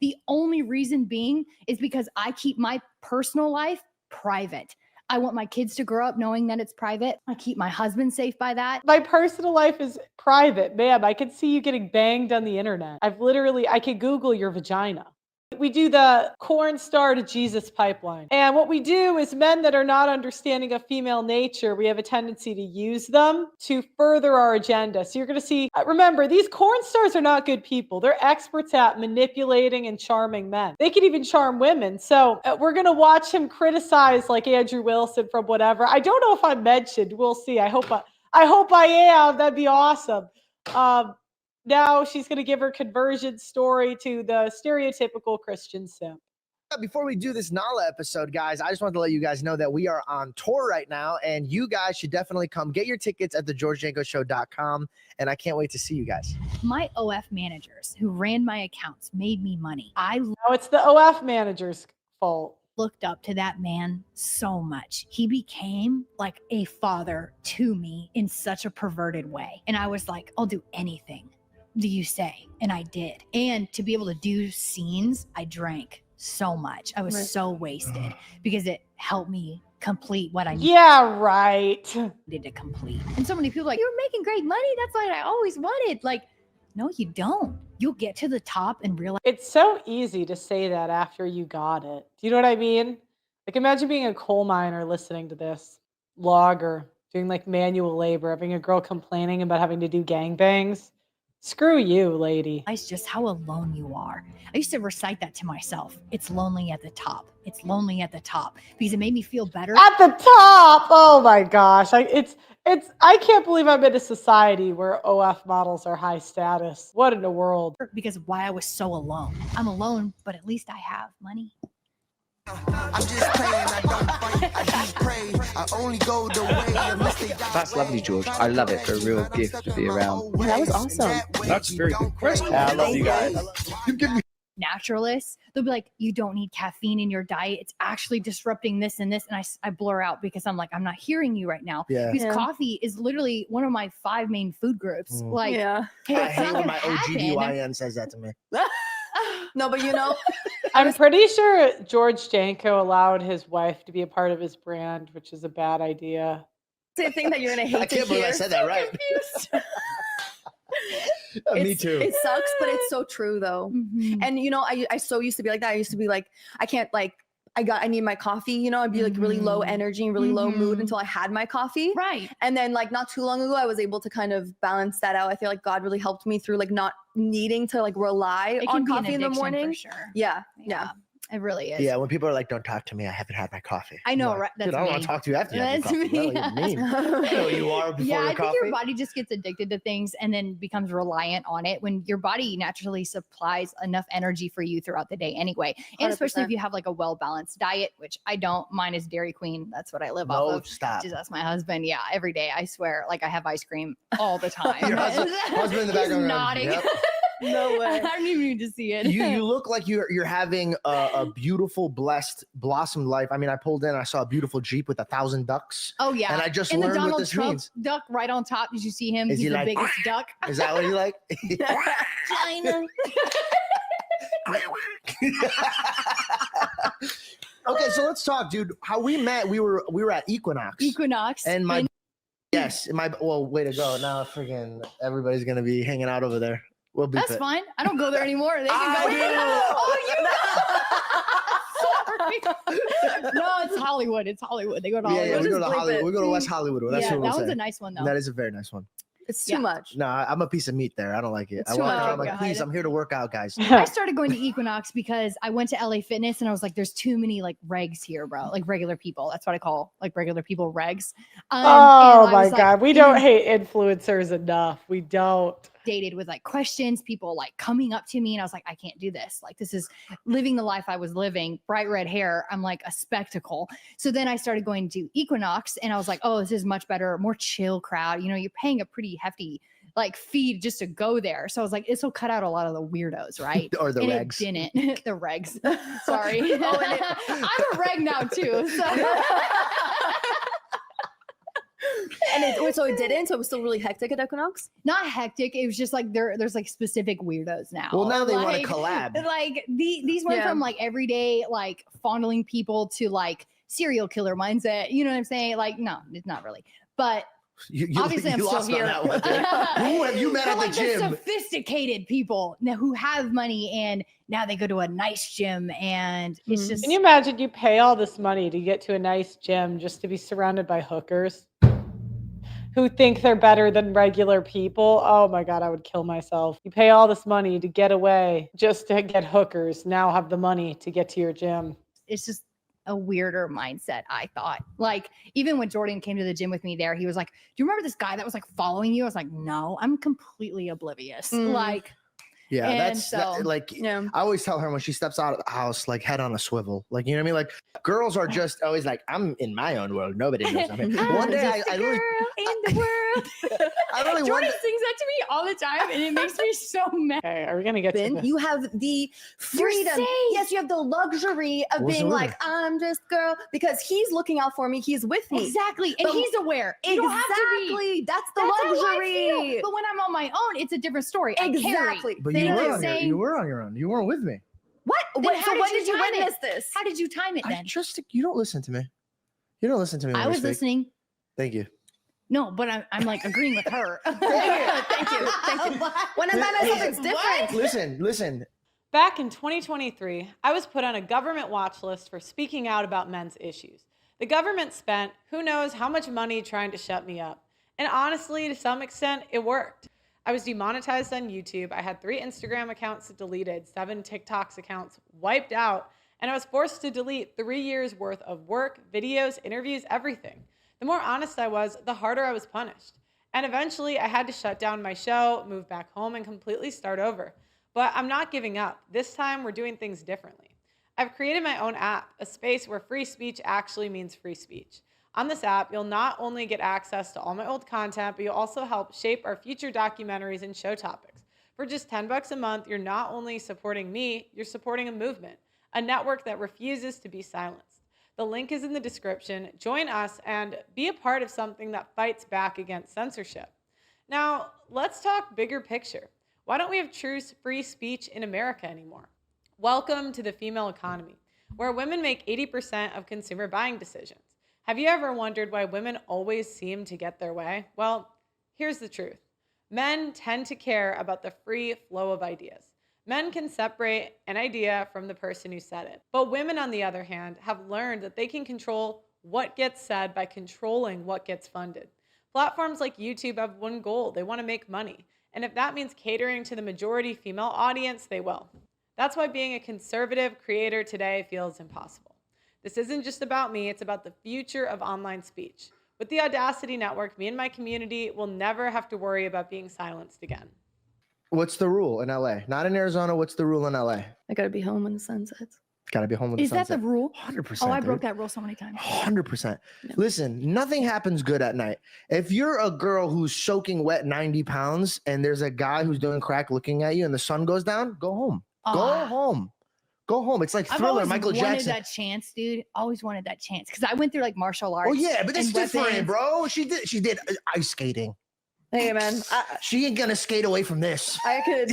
The only reason being is because I keep my personal life private. I want my kids to grow up knowing that it's private. I keep my husband safe by that. My personal life is private. Ma'am, I can see you getting banged on the internet. I can Google your vagina. We do the Cornstar to Jesus pipeline. And what we do is men that are not understanding of female nature, we have a tendency to use them to further our agenda. So you're going to see, remember, these Cornstars are not good people. They're experts at manipulating and charming men. They can even charm women. So we're going to watch him criticize like Andrew Wilson from whatever. I don't know if I'm mentioned. We'll see. I hope I am. That'd be awesome. Now she's going to give her conversion story to the stereotypical Christian simp. Before we do this Nala episode, guys, I just wanted to let you guys know that we are on tour right now, and you guys should definitely come get your tickets at thegeorgejankoshow.com, and I can't wait to see you guys. My OF managers who ran my accounts made me money. No, it's the OF manager's fault. Looked up to that man so much. He became like a father to me in such a perverted way. And I was like, I'll do anything do you say? And I did. And to be able to do scenes, I drank so much. I was so wasted because it helped me complete what I needed. Yeah, right. To complete. And so many people are like, you're making great money. That's what I always wanted. Like, no, you don't. You'll get to the top and realize. It's so easy to say that after you got it. Do you know what I mean? Like, imagine being a coal miner listening to this, logger, doing like manual labor, having a girl complaining about having to do gangbangs. Screw you, lady. It's just how alone you are. I used to recite that to myself. It's lonely at the top. It's lonely at the top because it made me feel better. At the top. Oh my gosh. I can't believe I'm in a society where OF models are high status. What in the world? Because of why I was so alone. I'm alone, but at least I have money. I'm just playing, I don't fight, I just pray. I only go the way of mistake. That's lovely, George. I love it. It's a real gift to be around. Yeah, that was awesome. That's a very good question. I love you guys. You give me naturalists, they'll be like, you don't need caffeine in your diet. It's actually disrupting this and this. And I blur out because I'm like, I'm not hearing you right now. Yeah. Because coffee is literally one of my 5 main food groups. Like, I hate when my OGDYN says that to me. No, but you know, I'm pretty sure George Janko allowed his wife to be a part of his brand, which is a bad idea. it's a thing that you're gonna hate. I can't believe I said that right. Me too. It sucks, but it's so true though. Mm-hmm. And you know, I so used to be like that. I used to be like, I can't like. I need my coffee, you know, I'd be like really low energy and really low mood until I had my coffee. Right. And then like not too long ago, I was able to kind of balance that out. I feel like God really helped me through like not needing to like rely on coffee in the morning. For sure. Yeah. It really is. Yeah, when people are like, don't talk to me, I haven't had my coffee. I know, like, right? That's dude, I don't want to talk to you after you have your That's coffee. me. What do you mean? I know you are before Yeah, your I coffee. think your body just gets addicted to things and then becomes reliant on it when your body naturally supplies enough energy for you throughout the day anyway. And 100%. especially if you have like a well-balanced diet, which I don't. Mine is Dairy Queen. That's what I live off of. Stop. Just that's my husband. Yeah, every day. I swear. Like I have ice cream all the time. Your husband in the background. He's nodding. Yep. No way. I don't even need to see it. You look like you're having a beautiful, blessed, blossomed life. I mean, I pulled in, I saw a beautiful Jeep with 1,000 ducks. Oh yeah. And I just and the learned Donald what this Trump means. duck right on top. Did you see him? Is He's he the like, biggest duck. Is that what you like? China. Okay, so let's talk, dude. How we met? We were at Equinox. And my way to go. Now freaking everybody's gonna be hanging out over there. We'll be. That's fine. I don't go there anymore. They can go. Oh, you know. Sorry. No, it's Hollywood. It's Hollywood. They go to Hollywood. Yeah, we go to Just bleep Hollywood. it. We go to West Hollywood. That's what we'll that say. one's a nice one though. That is a very nice one. It's too much. No, I'm a piece of meat there. I don't like it. It's I too walk much. around like, God. please, I'm here to work out, guys. I started going to Equinox because I went to LA Fitness and I was like, there's too many like regs here, bro. Like regular people. That's what I call like regular people regs. Oh my God. We don't hate influencers enough. We don't. Dated with like questions, people like coming up to me and I was like, I can't do this. Like this is living the life I was living, bright red hair. I'm like a spectacle. So then I started going to Equinox and I was like, oh, this is much better, more chill crowd. You know, you're paying a pretty hefty like fee just to go there. So I was like, this will cut out a lot of the weirdos, right? Or the and regs. It didn't. The regs. Sorry. I'm a reg now too. So. So it didn't. So it was still really hectic at Equinox. Not hectic. It was just like there's like specific weirdos now. Well, now they want to Like, collab. Like these went from like everyday like fondling people to like serial killer mindset. You know what I'm saying? Like, no, it's not really. But obviously, I'm still lost on here. that one there. Who have you met But at like the gym? sophisticated people now who have money and now they go to a nice gym and it's just. Can you imagine you pay all this money to get to a nice gym just to be surrounded by hookers who think they're better than regular people? Oh my God, I would kill myself. You pay all this money to get away just to get hookers, now have the money to get to your gym. It's just a weirder mindset, I thought. Like, even when Jordan came to the gym with me there, he was like, do you remember this guy that was like following you? I was like, no, I'm completely oblivious. Like, yeah, and that's so, like, I always tell her when she steps out of the house, like head on a swivel. Like, you know what I mean? Like, girls are just always like, I'm in my own world. Nobody knows I'm here. One day I really, in the world. I really Jordan wonder. sings that to me all the time, and it makes me so mad. Okay, are we gonna get to this? You have the freedom. safe. Yes, you have the luxury of What's being the like, matter? I'm just girl, because he's looking out for me. He's with me. Exactly, and But- he's aware. You don't have to be. Exactly. That's the That's how I luxury. feel. But when I'm on my own, it's a different story. I carry. Exactly. But You you know were, what I'm on your, saying? you were on your own. You weren't with me. What? Then Wait, how so did when you did you time it? witness this? How did you time it I then? just, you don't listen to me. You don't listen to me when I we was speak. listening. Thank you. No, but I'm like agreeing with her. Thank you. Thank you. When I'm by myself, it's different. Listen. Back in 2023, I was put on a government watch list for speaking out about men's issues. The government spent who knows how much money trying to shut me up. And honestly, to some extent, it worked. I was demonetized on YouTube. I had 3 Instagram accounts deleted, 7 TikToks accounts wiped out, and I was forced to delete 3 years worth of work, videos, interviews, everything. The more honest I was, the harder I was punished. And eventually I had to shut down my show, move back home, and completely start over. But I'm not giving up. This time we're doing things differently. I've created my own app, a space where free speech actually means free speech. On this app, you'll not only get access to all my old content, but you'll also help shape our future documentaries and show topics. For just $10 a month, you're not only supporting me, you're supporting a movement, a network that refuses to be silenced. The link is in the description. Join us and be a part of something that fights back against censorship. Now, let's talk bigger picture. Why don't we have true free speech in America anymore? Welcome to the female economy, where women make 80% of consumer buying decisions. Have you ever wondered why women always seem to get their way? Well, here's the truth. Men tend to care about the free flow of ideas. Men can separate an idea from the person who said it. But women, on the other hand, have learned that they can control what gets said by controlling what gets funded. Platforms like YouTube have one goal. They want to make money. And if that means catering to the majority female audience, they will. That's why being a conservative creator today feels impossible. This isn't just about me, it's about the future of online speech. With the Audacity Network, me and my community will never have to worry about being silenced again. What's the rule in LA? Not in Arizona. What's the rule in LA? I gotta be home when the sun sets. Gotta be home with Is the that sunset. the rule? 100%. Oh, I dude. broke that rule so many times. 100%. No. Listen, nothing happens good at night. If you're a girl who's soaking wet 90 pounds and there's a guy who's doing crack looking at you and the sun goes down, go home. Go Ah. home. Go home. It's like I've Thriller, always Michael wanted Jackson. that chance, dude. Always wanted that chance because I went through like martial arts. Oh yeah, but that's and different, weapons. bro. She did ice skating. Hey man, She ain't gonna skate away from this. I could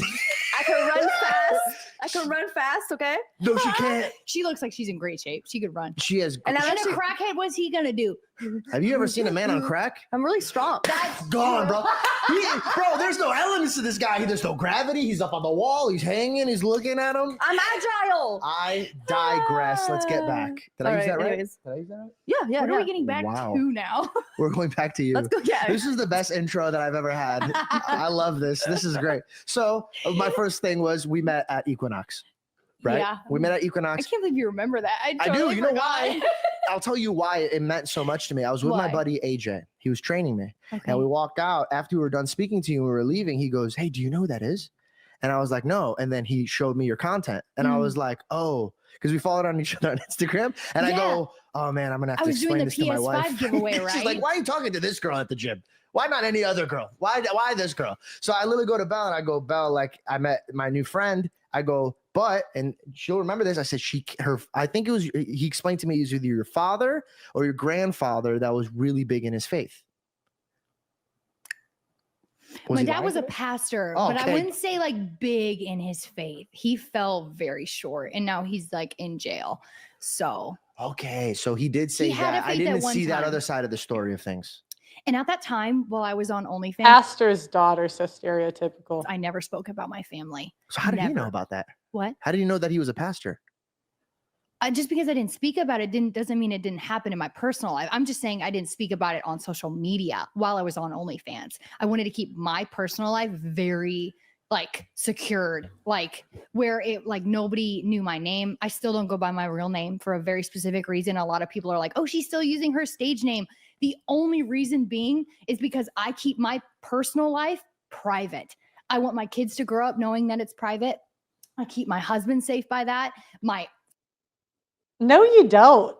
run fast. I could run fast. Okay. No, she can't. She looks like she's in great shape. She could run. She has. And I'm And a actually, crackhead, what's he gonna do? Have you ever seen a man on crack? I'm really strong. That's Gone, bro. Bro, there's no elements to this guy. There's no gravity. He's up on the wall. He's hanging. He's looking at him. I'm agile. I digress. Let's get back. Did I All use that right? anyways. Did I use that right? Yeah. what are we getting back Wow. to now? We're going back to you. Let's go. Yeah. This is the best intro that I've ever had. I love this. This is great. So my first thing was we met at Equinox, right? Yeah. We met at I Equinox. can't believe you remember that. I do. totally You know forgot. why? I'll tell you why it meant so much to me. I was with my Why? buddy AJ. He was training me. Okay. And we walked out after we were done speaking to you and we were leaving. He goes, "Hey, do you know who that is?" And I was like, "No." And then he showed me your content. And I was like, "Oh," because we followed on each other on Instagram. And I Yeah. go, "Oh man, I'm gonna have I to was doing explain the this to my wife." PS5 giveaway, She's right? like, "Why are you talking to this girl at the gym? Why not any other girl? Why this girl?" So I literally go to Belle and I go, "Belle, like I met my new friend." I go, "But," and she'll remember this. I said, I think it was, he explained to me it was either your father or your grandfather that was really big in his faith. My he dad lying was to a me? pastor, Oh, but I okay. wouldn't say like big in his faith. He fell very short and now he's like in jail. So Okay, so he did say had a that. I faith at didn't one see that time. other side of the story of things. And at that time, while I was on OnlyFans, Pastor's daughter, so stereotypical. I never spoke about my family. So how did he know Never. about that? What? How did he know that he was a pastor? Just because I didn't speak about it doesn't mean it didn't happen in my personal life. I'm just saying I didn't speak about it on social media while I was on OnlyFans. I wanted to keep my personal life very like secured, like where it like nobody knew my name. I still don't go by my real name for a very specific reason. A lot of people are like, oh, she's still using her stage name. The only reason being is because I keep my personal life private. I want my kids to grow up knowing that it's private. I keep my husband safe by that. No, you don't.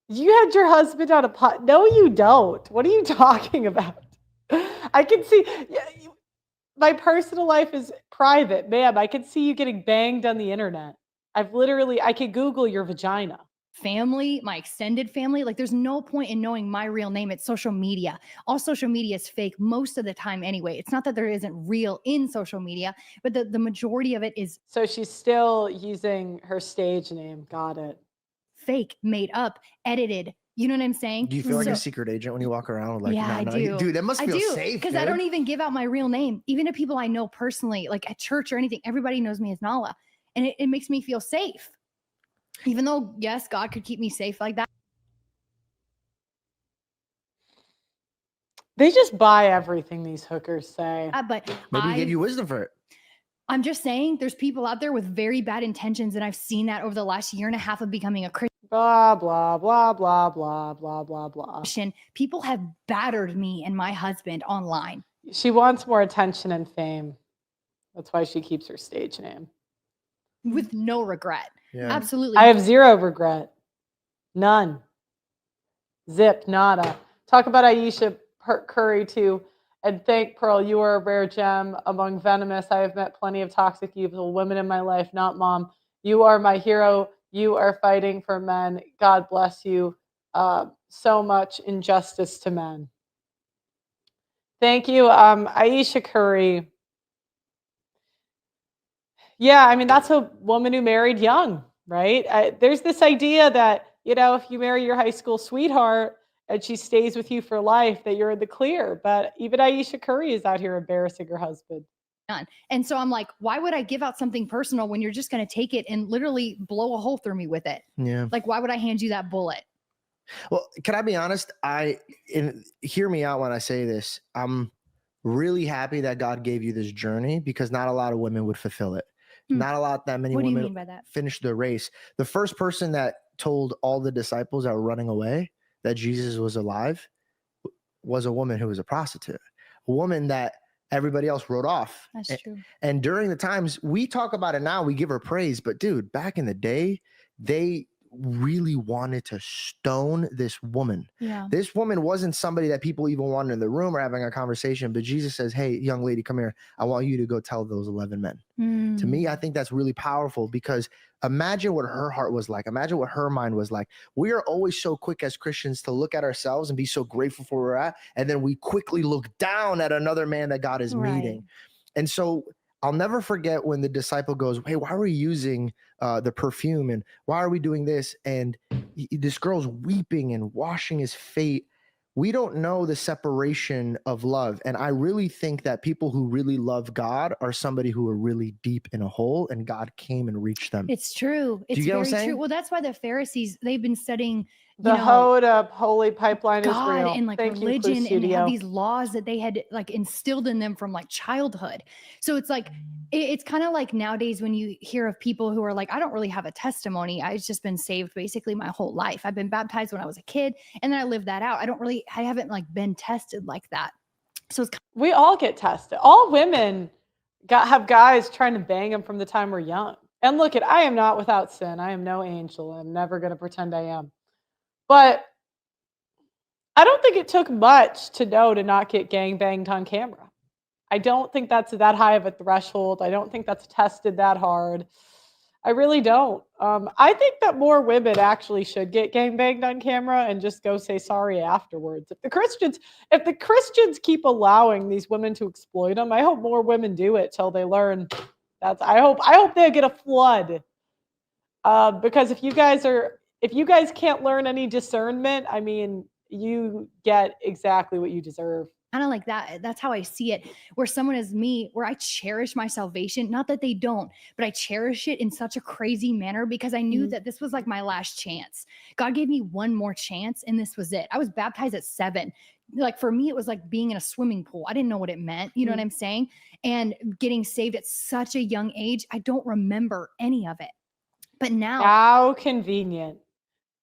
You had your husband on a pot. No, you don't. What are you talking about? I can see my personal life is private, ma'am. I can see you getting banged on the internet. I could Google your vagina. Family, my extended family, like there's no point in knowing my real name. It's social media. All social media is fake most of the time anyway. It's not that there isn't real in social media, but the majority of it is So she's still using her stage name. Got it. fake, made up, edited. You know what I'm saying? Do you feel like So- a secret agent when you walk around? Like, yeah, nah, I no, do. dude, that must I feel do, safe. because I don't even give out my real name. Even to people I know personally, like at church or anything, everybody knows me as Nala. And it makes me feel safe. Even though, yes, God could keep me safe like that. They just buy everything these hookers say. But Maybe he gave you wisdom for it. I'm just saying there's people out there with very bad intentions. And I've seen that over the last year and a half of becoming a Blah, blah, blah, blah, blah, blah, blah, blah. Christian. People have battered me and my husband online. She wants more attention and fame. That's why she keeps her stage name. With no regret. Yeah. Absolutely. I have zero regret. None. Zip, nada. Talk about Aisha Curry too. And thank Pearl, you are a rare gem among venomous. I have met plenty of toxic, evil women in my life, not mom. You are my hero. You are fighting for men. God bless you. So much injustice to men. Thank you, Aisha Curry. Yeah, I mean, that's a woman who married young, right? There's this idea that, you know, if you marry your high school sweetheart and she stays with you for life, that you're in the clear. But even Aisha Curry is out here embarrassing her husband. Done. And so I'm like, why would I give out something personal when you're just going to take it and literally blow a hole through me with it? Yeah. Like, why would I hand you that bullet? Well, can I be honest? Hear me out when I say this. I'm really happy that God gave you this journey because not a lot of women would fulfill it. Not that many What do you women mean by that? finish the race. The first person that told all the disciples that were running away that Jesus was alive was a woman who was a prostitute, a woman that everybody else wrote off. That's true. And during the times we talk about it now, we give her praise, but dude, back in the day, they really wanted to stone this woman. Yeah. This woman wasn't somebody that people even wanted in the room or having a conversation, but Jesus says, hey, young lady, come here. I want you to go tell those 11 men. To me, I think that's really powerful because imagine what her heart was like. Imagine what her mind was like. We are always so quick as Christians to look at ourselves and be so grateful for where we're at. And then we quickly look down at another man that God is meeting. And so I'll never forget when the disciple goes, hey, why are we using the perfume? And why are we doing this? And this girl's weeping and washing his feet. We don't know the separation of love. And I really think that people who really love God are somebody who are really deep in a hole and God came and reached them. It's true. It's you get what I'm very saying? true. Well, that's why the Pharisees, they've been studying The Hoda Holy Pipeline is God real. and like Thank you, religion and Studio. have these laws that they had like instilled in them from like childhood. So it's like it's kind of like nowadays when you hear of people who are like, I don't really have a testimony. I've just been saved basically my whole life. I've been baptized when I was a kid and then I lived that out. I haven't like been tested like that. So it's we all get tested. All women have guys trying to bang them from the time we're young. And look, I am not without sin. I am no angel. I'm never going to pretend I am. But I don't think it took much to know to not get gangbanged on camera. I don't think that's that high of a threshold. I don't think that's tested that hard. I really don't. I think that more women actually should get gangbanged on camera and just go say sorry afterwards. If the Christians keep allowing these women to exploit them, I hope more women do it till they learn. I hope they get a flood. Because if you guys can't learn any discernment, I mean, you get exactly what you deserve. Kind of like that. That's how I see it. Where someone is me, where I cherish my salvation, not that they don't, but I cherish it in such a crazy manner because I knew that this was like my last chance. God gave me one more chance and this was it. I was baptized at 7. Like for me, it was like being in a swimming pool. I didn't know what it meant. You know what I'm saying? And getting saved at such a young age, I don't remember any of it. But now, how convenient.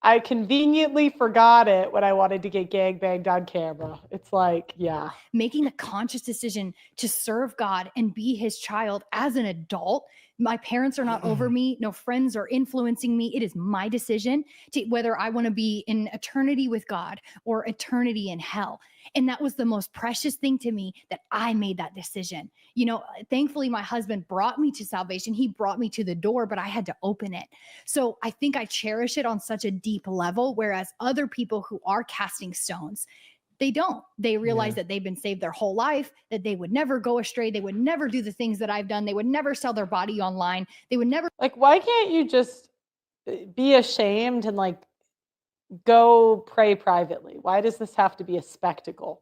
I conveniently forgot it when I wanted to get gangbanged on camera. It's like, yeah. Making the conscious decision to serve God and be his child as an adult. My parents are not over me. No friends are influencing me. It is my decision to whether I want to be in eternity with God or eternity in hell. And that was the most precious thing to me, that I made that decision. You know, thankfully, my husband brought me to salvation. He brought me to the door, but I had to open it. So I think I cherish it on such a deep level, whereas other people who are casting stones, they don't. They realize that they've been saved their whole life, that they would never go astray. They would never do the things that I've done. They would never sell their body online. They would never. Like, why can't you just be ashamed and like go pray privately? Why does this have to be a spectacle?